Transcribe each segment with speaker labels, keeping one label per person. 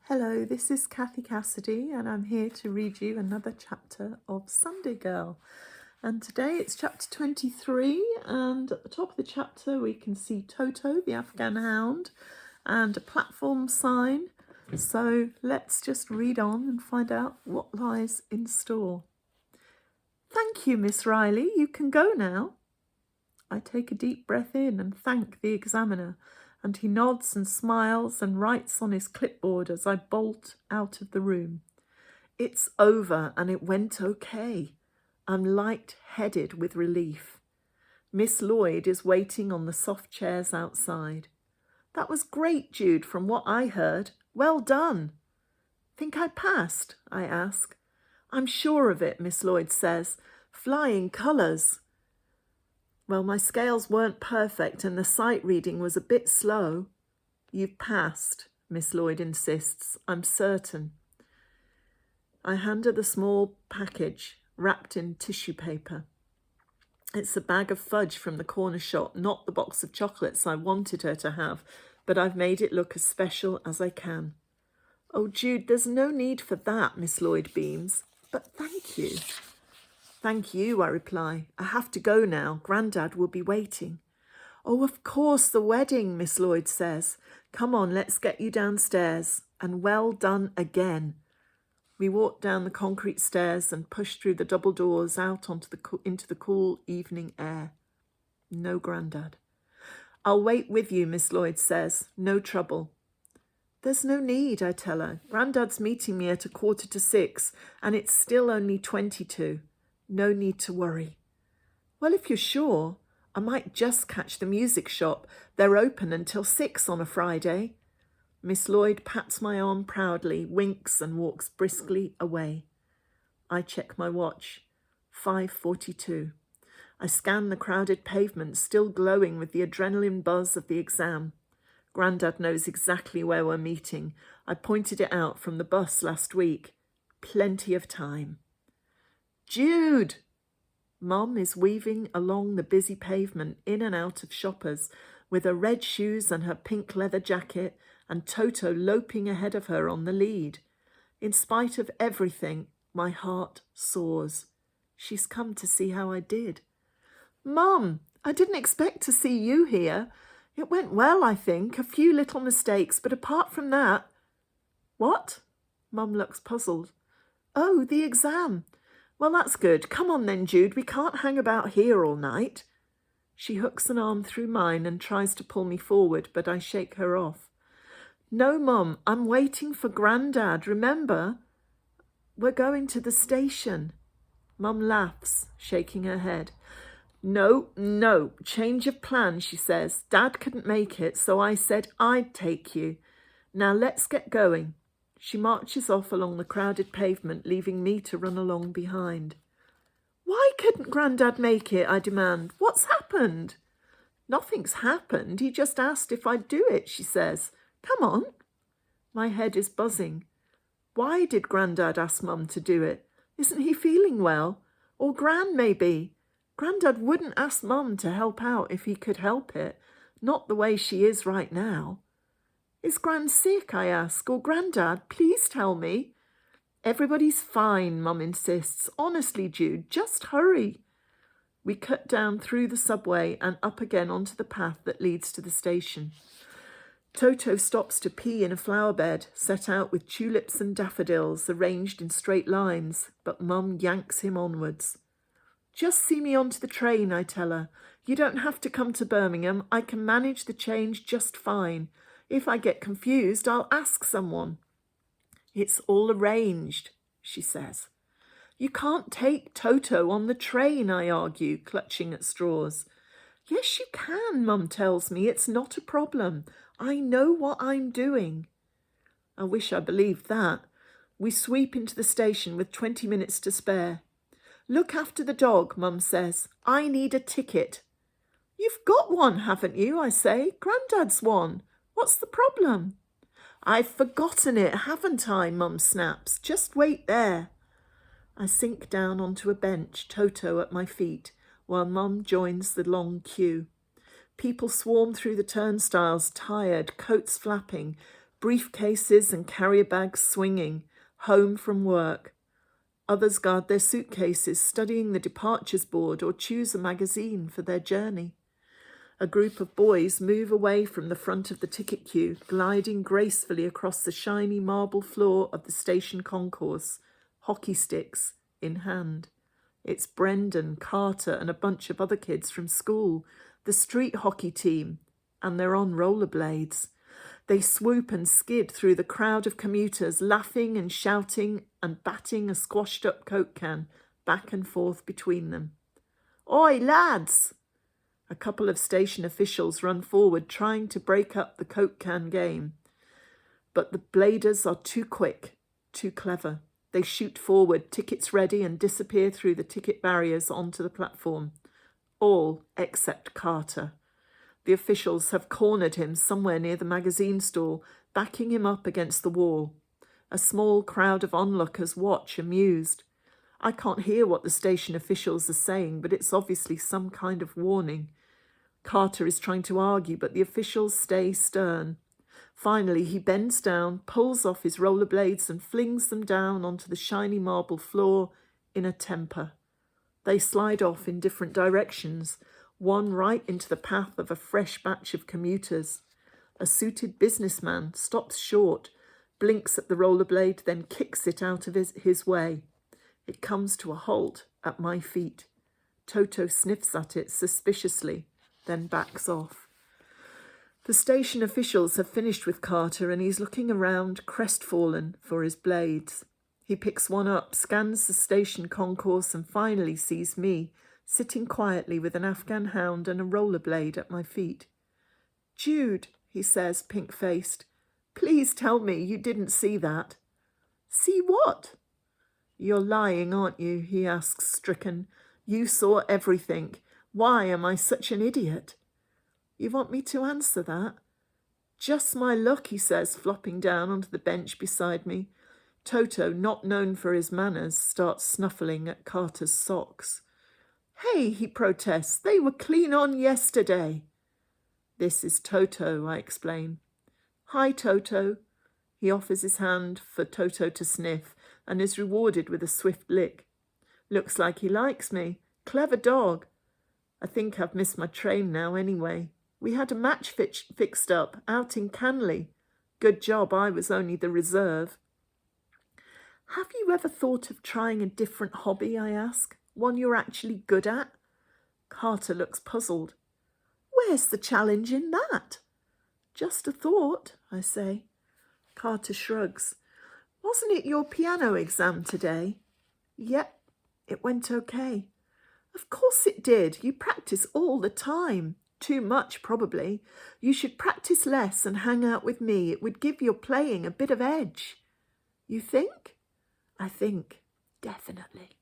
Speaker 1: Hello, this is Cathy Cassidy and I'm here to read you another chapter of SUNDAE Girl. And today it's chapter 23, and at the top of the chapter we can see Toto, the Afghan hound, and a platform sign. So let's just read on and find out what lies in store. Thank you, Miss Riley. You can go now. I take a deep breath in and thank the examiner, and he nods and smiles and writes on his clipboard as I bolt out of the room. It's over and it went okay. I'm light-headed with relief. Miss Lloyd is waiting on the soft chairs outside. That was great, Jude, from what I heard. Well done. Think I passed? I ask. I'm sure of it, Miss Lloyd says. Flying colours. Well, my scales weren't perfect and the sight reading was a bit slow. You've passed, Miss Lloyd insists. I'm certain. I hand her the small package wrapped in tissue paper. It's a bag of fudge from the corner shop, not the box of chocolates I wanted her to have, but I've made it look as special as I can. Oh, Jude, there's no need for that, Miss Lloyd beams. But thank you. Thank you, I reply. I have to go now. Grandad will be waiting. Oh, of course, the wedding, Miss Lloyd says. Come on, let's get you downstairs. And well done again. We walk down the concrete stairs and push through the double doors out into the cool evening air. No Grandad. I'll wait with you, Miss Lloyd says. No trouble. There's no need, I tell her. Grandad's meeting me at 5:45, and it's still only 22. No need to worry. Well, if you're sure, I might just catch the music shop. They're open until 6 on a Friday. Miss Lloyd pats my arm proudly, winks and walks briskly away. I check my watch. 5:42. I scan the crowded pavement, still glowing with the adrenaline buzz of the exam. Grandad knows exactly where we're meeting. I pointed it out from the bus last week. Plenty of time. Jude! Mum is weaving along the busy pavement in and out of shoppers with her red shoes and her pink leather jacket, and Toto loping ahead of her on the lead. In spite of everything, my heart soars. She's come to see how I did. Mum, I didn't expect to see you here. It went well, I think. A few little mistakes, but apart from that... What? Mum looks puzzled. Oh, the exam. Well, that's good. Come on then, Jude. We can't hang about here all night. She hooks an arm through mine and tries to pull me forward, but I shake her off. No, Mum, I'm waiting for Grandad. Remember? We're going to the station. Mum laughs, shaking her head. No, change of plan, she says. Dad couldn't make it, so I said I'd take you. Now let's get going. She marches off along the crowded pavement, leaving me to run along behind. Why couldn't Grandad make it, I demand. What's happened? Nothing's happened. He just asked if I'd do it, she says. Come on. My head is buzzing. Why did Grandad ask Mum to do it? Isn't he feeling well? Or Gran, maybe? Grandad wouldn't ask Mum to help out if he could help it. Not the way she is right now. Is Gran sick, I ask, or Grandad, please tell me. Everybody's fine, Mum insists. Honestly, Jude, just hurry. We cut down through the subway and up again onto the path that leads to the station. Toto stops to pee in a flower bed set out with tulips and daffodils arranged in straight lines, but Mum yanks him onwards. Just see me onto the train, I tell her. You don't have to come to Birmingham. I can manage the change just fine. If I get confused, I'll ask someone. It's all arranged, she says. You can't take Toto on the train, I argue, clutching at straws. Yes, you can, Mum tells me. It's not a problem. I know what I'm doing. I wish I believed that. We sweep into the station with 20 minutes to spare. Look after the dog, Mum says. I need a ticket. You've got one, haven't you, I say. Grandad's one. What's the problem? I've forgotten it, haven't I, Mum snaps. Just wait there. I sink down onto a bench, Toto at my feet, while Mum joins the long queue. People swarm through the turnstiles, tired, coats flapping, briefcases and carrier bags swinging, home from work. Others guard their suitcases, studying the departures board or choose a magazine for their journey. A group of boys move away from the front of the ticket queue, gliding gracefully across the shiny marble floor of the station concourse, hockey sticks in hand. It's Brendan, Carter, and a bunch of other kids from school, the street hockey team, and they're on rollerblades. They swoop and skid through the crowd of commuters, laughing and shouting and batting a squashed-up Coke can back and forth between them. "Oi, lads!" A couple of station officials run forward, trying to break up the Coke can game. But the bladers are too quick, too clever. They shoot forward, tickets ready, and disappear through the ticket barriers onto the platform. All except Carter. The officials have cornered him somewhere near the magazine stall, backing him up against the wall. A small crowd of onlookers watch, amused. I can't hear what the station officials are saying, but it's obviously some kind of warning. Carter is trying to argue, but the officials stay stern. Finally, he bends down, pulls off his rollerblades and flings them down onto the shiny marble floor in a temper. They slide off in different directions, one right into the path of a fresh batch of commuters. A suited businessman stops short, blinks at the rollerblade, then kicks it out of his way. It comes to a halt at my feet. Toto sniffs at it suspiciously, then backs off. The station officials have finished with Carter, and he's looking around, crestfallen, for his blades. He picks one up, scans the station concourse, and finally sees me, sitting quietly with an Afghan hound and a rollerblade at my feet. "Jude," he says, pink-faced, "please tell me you didn't see that." "See what?" "You're lying, aren't you?" he asks, stricken. "You saw everything. Why am I such an idiot?" "You want me to answer that?" "Just my luck," he says, flopping down onto the bench beside me. Toto, not known for his manners, starts snuffling at Carter's socks. "Hey," he protests, "they were clean on yesterday." "This is Toto," I explain. "Hi, Toto." He offers his hand for Toto to sniff and is rewarded with a swift lick. Looks like he likes me. Clever dog. I think I've missed my train now anyway. We had a match fixed up out in Canley. Good job I was only the reserve. "Have you ever thought of trying a different hobby?" I ask. "One you're actually good at?" Carter looks puzzled. "Where's the challenge in that?" "Just a thought," I say. Carter shrugs. "Wasn't it your piano exam today?" "Yep, it went okay." "Of course it did. You practice all the time. Too much, probably. You should practice less and hang out with me. It would give your playing a bit of edge." "You think?" "I think. Definitely."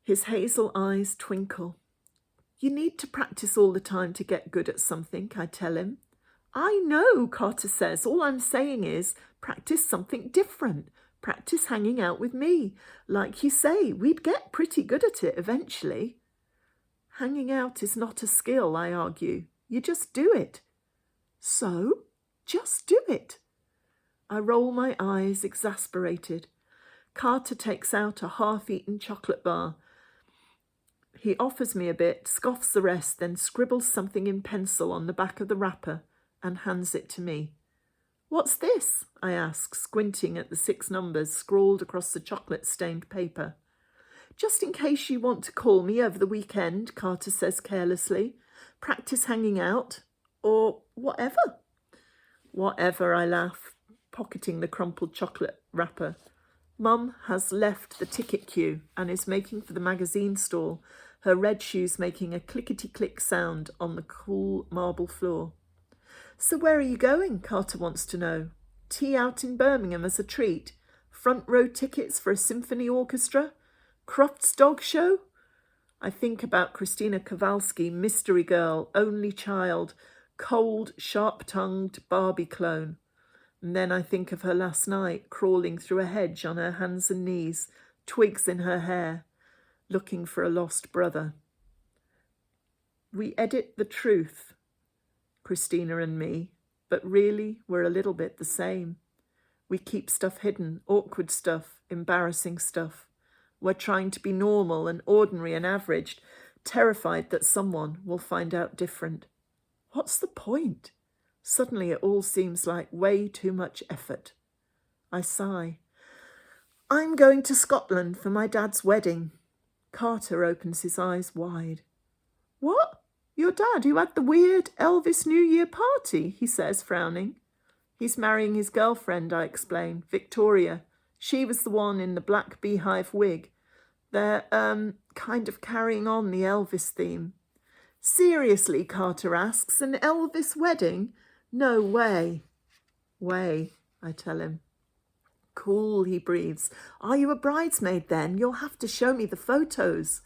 Speaker 1: His hazel eyes twinkle. "You need to practice all the time to get good at something," I tell him. "I know," Carter says. "All I'm saying is practice something different. Practice hanging out with me. Like you say, we'd get pretty good at it eventually." "Hanging out is not a skill," I argue. "You just do it." "So? Just do it." I roll my eyes, exasperated. Carter takes out a half-eaten chocolate bar. He offers me a bit, scoffs the rest, then scribbles something in pencil on the back of the wrapper and hands it to me. "What's this?" I ask, squinting at the 6 numbers scrawled across the chocolate-stained paper. "Just in case you want to call me over the weekend," Carter says carelessly. "Practice hanging out, or whatever." "Whatever," I laugh, pocketing the crumpled chocolate wrapper. Mum has left the ticket queue and is making for the magazine stall, her red shoes making a clickety-click sound on the cool marble floor. "So where are you going?" Carter wants to know. "Tea out in Birmingham as a treat? Front row tickets for a symphony orchestra? Croft's dog show?" I think about Christina Kowalski, mystery girl, only child, cold, sharp-tongued Barbie clone. And then I think of her last night, crawling through a hedge on her hands and knees, twigs in her hair, looking for a lost brother. We edit the truth, Christina and me, but really we're a little bit the same. We keep stuff hidden, awkward stuff, embarrassing stuff. We're trying to be normal and ordinary and averaged, terrified that someone will find out different. What's the point? Suddenly it all seems like way too much effort. I sigh. I'm going to Scotland for my dad's wedding. Carter opens his eyes wide. What? Your dad who had the weird Elvis New Year party, he says, frowning. He's marrying his girlfriend, I explain, Victoria. She was the one in the black beehive wig. They're, kind of carrying on the Elvis theme. Seriously, Carter asks, an Elvis wedding? No way. Way, I tell him. Cool, he breathes. Are you a bridesmaid then? You'll have to show me the photos.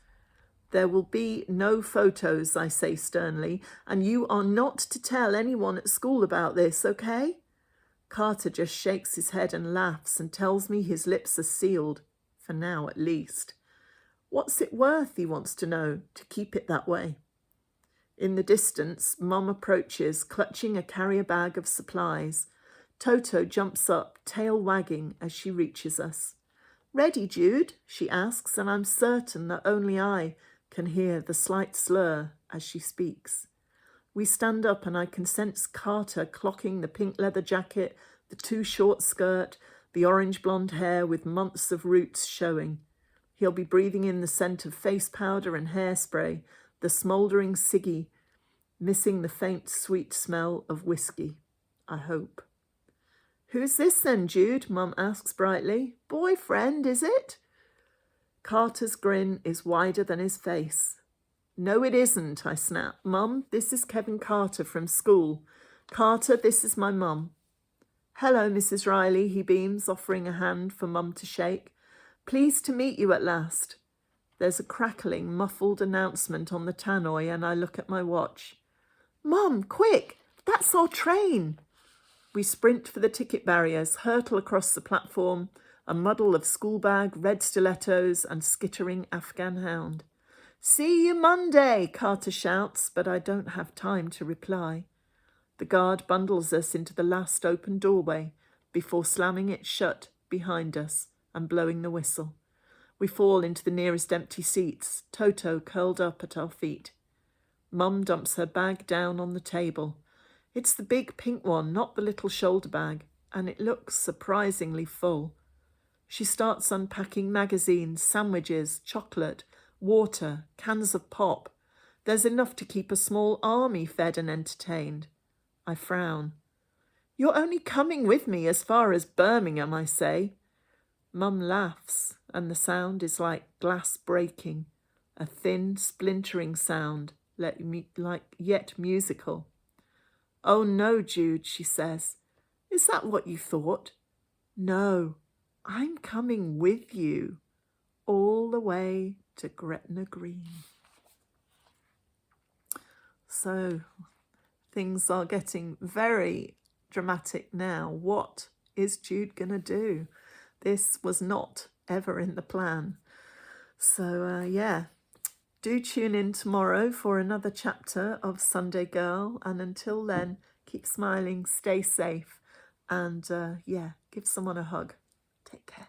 Speaker 1: There will be no photos, I say sternly, and you are not to tell anyone at school about this, okay? Carter just shakes his head and laughs and tells me his lips are sealed, for now at least. What's it worth, he wants to know, to keep it that way? In the distance, Mum approaches, clutching a carrier bag of supplies. Toto jumps up, tail wagging, as she reaches us. Ready, Jude? She asks, and I'm certain that only I can hear the slight slur as she speaks. We stand up and I can sense Carter clocking the pink leather jacket, the too short skirt, the orange blonde hair with months of roots showing. He'll be breathing in the scent of face powder and hairspray, the smouldering ciggy, missing the faint sweet smell of whiskey, I hope. Who's this then, Jude? Mum asks brightly. Boyfriend, is it? Carter's grin is wider than his face. No, it isn't, I snap. Mum, this is Kevin Carter from school. Carter, this is my mum. Hello, Mrs. Riley, he beams, offering a hand for Mum to shake. Pleased to meet you at last. There's a crackling, muffled announcement on the tannoy and I look at my watch. Mum, quick, that's our train. We sprint for the ticket barriers, hurtle across the platform, a muddle of school bag, red stilettos and skittering Afghan hound. See you Monday, Carter shouts, but I don't have time to reply. The guard bundles us into the last open doorway before slamming it shut behind us and blowing the whistle. We fall into the nearest empty seats, Toto curled up at our feet. Mum dumps her bag down on the table. It's the big pink one, not the little shoulder bag, and it looks surprisingly full. She starts unpacking magazines, sandwiches, chocolate, water, cans of pop. There's enough to keep a small army fed and entertained. I frown. You're only coming with me as far as Birmingham, I say. Mum laughs, and the sound is like glass breaking, a thin, splintering sound, yet musical. Oh no, Jude, she says. Is that what you thought? No, I'm coming with you, all the way to Gretna Green. So, things are getting very dramatic now. What is Jude going to do? This was not ever in the plan. So, yeah, do tune in tomorrow for another chapter of Sunday Girl. And until then, keep smiling, stay safe, and, yeah, give someone a hug. Take care.